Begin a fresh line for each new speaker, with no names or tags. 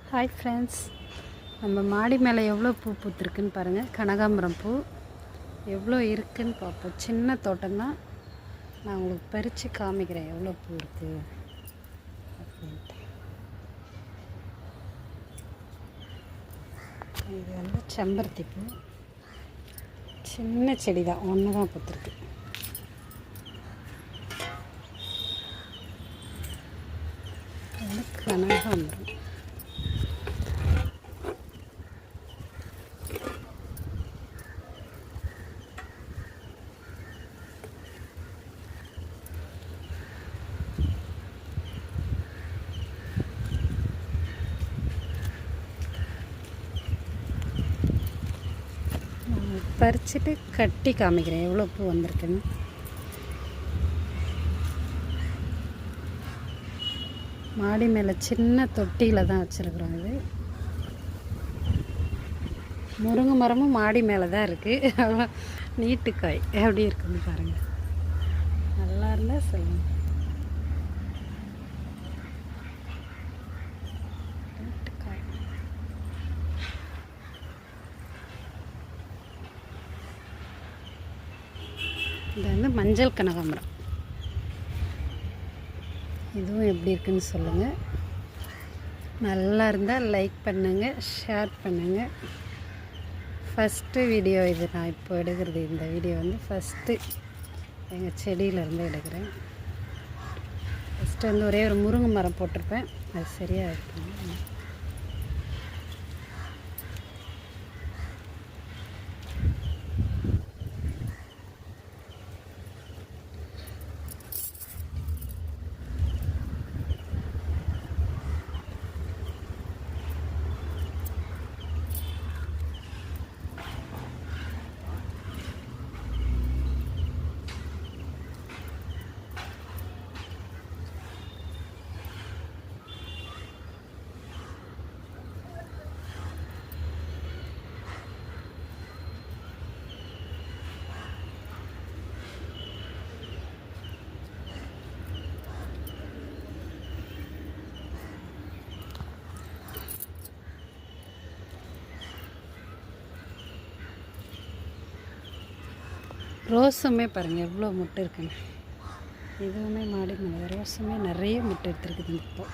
Hi friends, நம்ம மாடி மேலே எவ்வளோ பூ பூத்துருக்குன்னு பாருங்கள். கனகாம்பரம் பூ எவ்வளோ இருக்குதுன்னு பார்ப்போம். சின்ன தோட்டம்தான், நான் உங்களுக்கு பறித்து காமிக்கிறேன் எவ்வளோ பூ இருக்குது அப்படின்ட்டு. இது வந்து செம்பருத்தி பூ, சின்ன செடி தான், ஒன்று தான் பூத்துருக்கு. அது கனகாம்பரம். பறிச்சுட்டு கட்டி காமிக்கிறேன் எவ்வளோ பூ வந்திருக்குன்னு. மாடி மேலே சின்ன தொட்டியில் தான் வச்சுருக்குறோம். இது முருங்கை மரமும் மாடி மேலே தான் இருக்குது. அவ்வளோ நீட்டுக்காய் எப்படி இருக்குன்னு பாருங்கள். நல்லா இருந்தால் சொல்லுங்கள். நீட்டுக்காய். இது வந்து மஞ்சள் கனகாம்பரம். இதுவும் எப்படி இருக்குன்னு சொல்லுங்கள். நல்லா இருந்தால் லைக் பண்ணுங்கள், ஷேர் பண்ணுங்கள். ஃபஸ்ட்டு வீடியோ இது, நான் இப்போ எடுக்கிறது. இந்த வீடியோ வந்து ஃபஸ்ட்டு எங்கள் செடியிலேருந்து எடுக்கிறேன். ஃபஸ்ட்டு வந்து ஒரே ஒரு முருங்கை மரம் போட்டிருப்பேன், அது சரியாக இருக்கும். ரோஸுமே பாருங்கள் எவ்வளோ முட்டை இருக்குங்க. இதுவுமே மாடி மேலே ரோஸுமே நிறைய முட்டை எடுத்துருக்குது இப்போ.